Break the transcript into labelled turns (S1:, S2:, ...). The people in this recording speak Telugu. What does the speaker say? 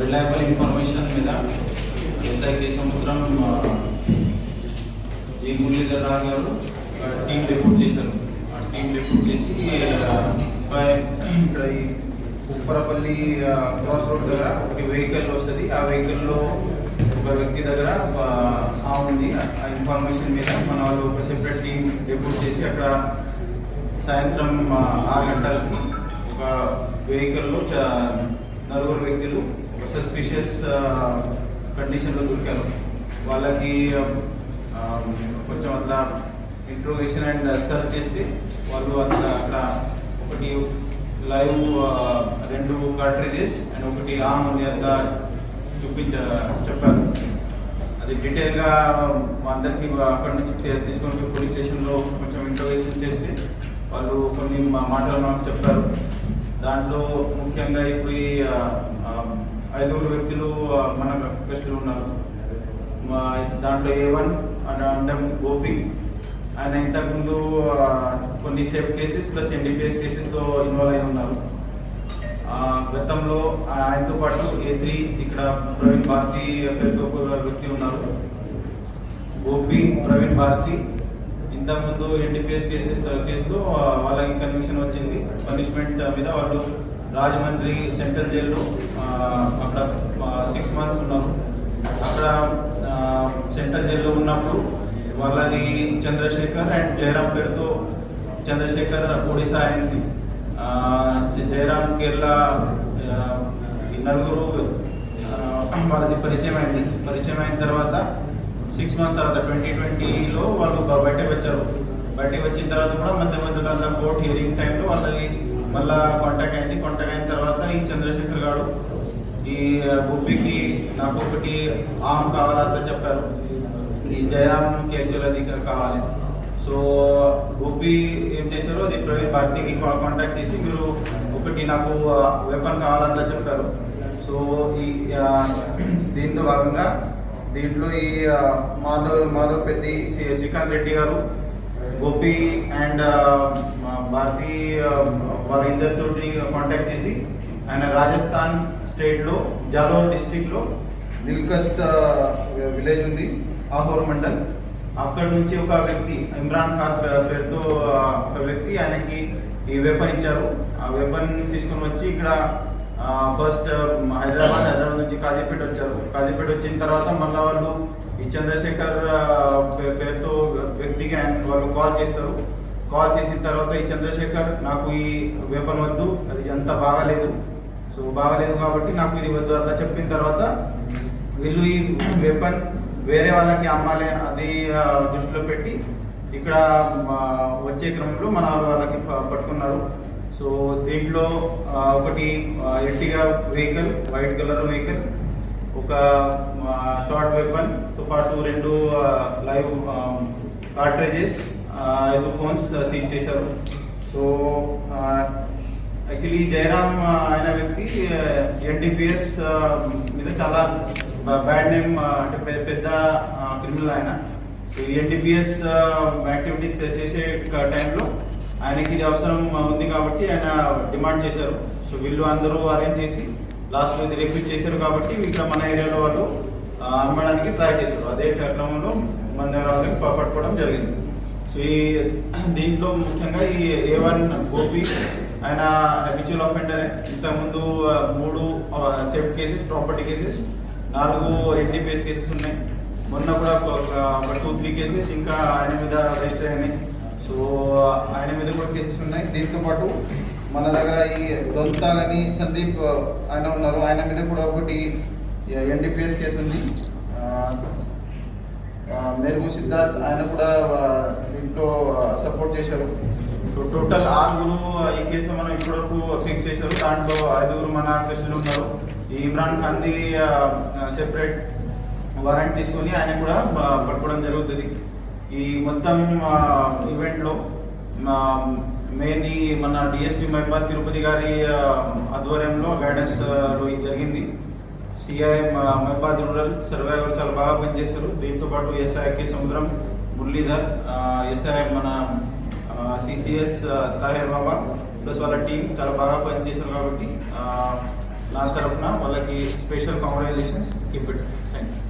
S1: రిలయబుల్ ఇన్ఫర్మేషన్ మీద ఎస్ఐ సముద్రం ఈ మురళీధర్ రావు గారు టీం రిపోర్ట్ చేశారు. ఆ టీం రిపోర్ట్ చేసి ఇక్కడ ఈ ఉప్పరపల్లి క్రాస్ రోడ్ దగ్గర ఒకటి వెహికల్ వస్తుంది. ఆ వెహికల్లో ఒక వ్యక్తి దగ్గర ఉంది. ఆ ఇన్ఫర్మేషన్ మీద మన వాళ్ళు ఒక సెపరేట్ టీం రిపోర్ట్ చేసి అక్కడ సాయంత్రం 6 గంటలకి ఒక వెహికల్లో 4 వ్యక్తులు ఒక సస్పిషియస్ కండిషన్లో దొరికారు. వాళ్ళకి కొంచెం అట్లా ఇంట్రోగేషన్ అండ్ సర్చ్ చేస్తే వాళ్ళు అక్కడ ఒకటి లైవ్ 2 కార్ట్రిజెస్ అండ్ ఒకటి ఆమ్ ఉంది అంతా చెప్పారు. అది డీటెయిల్గా అందరికీ అక్కడి నుంచి తీసుకొని పోలీస్ స్టేషన్లో కొంచెం ఇంట్రోగేషన్ చేస్తే వాళ్ళు కొన్ని మాటలు మాకు చెప్పారు. దాంట్లో ముఖ్యంగా ఇప్పుడు ఈ 5 వ్యక్తులు మన కస్టడీలో ఉన్నారు. దాంట్లో A1 అంటే గోపి, ఆయన ఇంతకుముందు కొన్ని థెఫ్ట్ కేసెస్ ప్లస్ NDPS కేసెస్తో ఇన్వాల్వ్ అయి ఉన్నారు. గతంలో ఆయనతో పాటు A3 ఇక్కడ ప్రవీణ్ భారతి పేరుతో వ్యక్తి ఉన్నారు. గోపి, ప్రవీణ్ భారతి ఇంతకుముందు NDPS కేసులో వాళ్ళకి కన్విక్షన్ వచ్చింది. పనిష్మెంట్ మీద వాళ్ళు రాజమండ్రి సెంట్రల్ జైల్లో అక్కడ 6 months ఉన్నారు. అక్కడ సెంట్రల్ జైల్లో ఉన్నప్పుడు వాళ్ళది చంద్రశేఖర్ అండ్ జయరాం పేరుతో చంద్రశేఖర్ ఒడిశా అయింది, జయరాం కేరళ, ఈ 4 వాళ్ళది పరిచయం అయింది. పరిచయం అయిన తర్వాత 6 months తర్వాత 2020లో వాళ్ళు బయటకు వచ్చారు. బయటకు వచ్చిన తర్వాత కూడా మధ్యలో కోర్ట్ హియరింగ్ టైంలో వాళ్ళది మళ్ళా కాంటాక్ట్ అయింది. కాంటాక్ట్ అయిన తర్వాత ఈ చంద్రశేఖర్ గారు ఈ గోపికి నాకు ఒకటి ఆమ్ కావాలంతా చెప్పారు. ఈ జయరామ్కి యాక్చువల్ అది కావాలి. సో గోపి ఏం చేశారు, అది ప్రవీణ్ భారతికి కాంటాక్ట్ చేసి మీరు ఒకటి నాకు వెపన్ కావాలంతా చెప్పారు. సో ఈ దీంతో భాగంగా దీంట్లో ఈ మాధవ్ పెద్ది, శ్రీకాంత్ రెడ్డి గారు, గోపి అండ్ భారతి వాళ్ళ ఇద్దరితోటి కాంటాక్ట్ చేసి ఆయన రాజస్థాన్ స్టేట్లో జాలోర్ డిస్ట్రిక్ట్లో నిల్కత్ విలేజ్ ఉంది, ఆహోర్ మండల్, అక్కడ నుంచి ఒక వ్యక్తి ఇమ్రాన్ ఖాన్ పేరుతో ఒక వ్యక్తి ఆయనకి ఈ వెపన్ ఇచ్చారు. ఆ వెపన్ తీసుకుని వచ్చి ఇక్కడ ఫస్ట్ హైదరాబాద్ నుంచి కాజీపేట వచ్చారు. కాజీపేట వచ్చిన తర్వాత మళ్ళీ వాళ్ళు ఈ చంద్రశేఖర్ పేరుతో వ్యక్తికి వాళ్ళు కాల్ చేస్తారు. కాల్ చేసిన తర్వాత ఈ చంద్రశేఖర్ నాకు ఈ వెపన్ వద్దు, అది అంత బాగాలేదు, సో బాగాలేదు కాబట్టి నాకు ఇది వద్దు అంతా చెప్పిన తర్వాత వీళ్ళు ఈ వెపన్ వేరే వాళ్ళకి అమ్మాలి అది దృష్టిలో పెట్టి ఇక్కడ వచ్చే క్రమంలో మన వాళ్ళకి పట్టుకున్నారు. సో దీంట్లో ఒకటి Ertiga vehicle, white colour vehicle, ఒక షార్ట్ వెపన్తో పాటు 2 లైవ్ కార్ట్రిజెస్, 5 phones సీజ్ చేశారు. సో యాక్చువల్లీ జయరామ్ ఆయన వ్యక్తి NDPS మీద చాలా బ్యాడ్ నేమ్, అంటే పెద్ద క్రిమినల్ ఆయన. సో NDPS యాక్టివిటీస్ చేసే టైంలో ఆయనకి ఇది అవసరం ఉంది కాబట్టి ఆయన డిమాండ్ చేశారు. సో వీళ్ళు అందరూ అరేంజ్ చేసి లాస్ట్లో ఇది రిక్వెస్ట్ చేశారు కాబట్టి ఇక్కడ మన ఏరియాలో వాళ్ళు అమ్మడానికి ట్రై చేశారు. అదే క్రమంలో మన దగ్గర వాళ్ళని పట్టుకోవడం జరిగింది. సో ఈ దీంట్లో ముఖ్యంగా ఈ A1 గోపి ఆయన హ్యాబిచువల్ అఫెండర్. ఇంతకుముందు 3 theft cases, property cases, 4 NDPS cases ఉన్నాయి. మొన్న కూడా ఒక 2-3 కేసెస్ ఇంకా ఆయన మీద రిజిస్టర్ అయినాయి. సో ఆయన మీద కూడా కేసెస్ ఉన్నాయి. దీంతో పాటు మన దగ్గర ఈ దొంతాగని సందీప్ ఆయన ఉన్నారు, ఆయన మీద కూడా ఒకటి NDPS కేసు ఉంది. మెరుగు సిద్ధార్థ్ ఆయన కూడా దీంట్లో సపోర్ట్ చేశారు. సో టోటల్ 6 ఈ కేసులో మనం ఇప్పటివరకు ఫిక్స్ చేశారు. దాంట్లో 5 మన కేసులు ఉన్నారు. ఈ ఇమ్రాన్ ఖాన్ది సెపరేట్ వారెంట్ తీసుకొని ఆయన కూడా పట్టుకోవడం జరుగుతుంది. ఈ మొత్తం ఈవెంట్లో మెయిన్లీ మన DSP మహిబాద్ తిరుపతి గారి ఆధ్వర్యంలో గైడెన్స్లో ఇది జరిగింది. CI మహిబాద్ రూరల్ సర్వేయర్ చాలా బాగా పనిచేశారు. దీంతో పాటు SI సముద్రం, మురళీధర్, SI మన సిసిఎస్ తాహిర్ బాబా ప్లస్ వాళ్ళ టీం చాలా బాగా పనిచేశారు కాబట్టి నా తరఫున వాళ్ళకి special congratulations keep it. Thank you.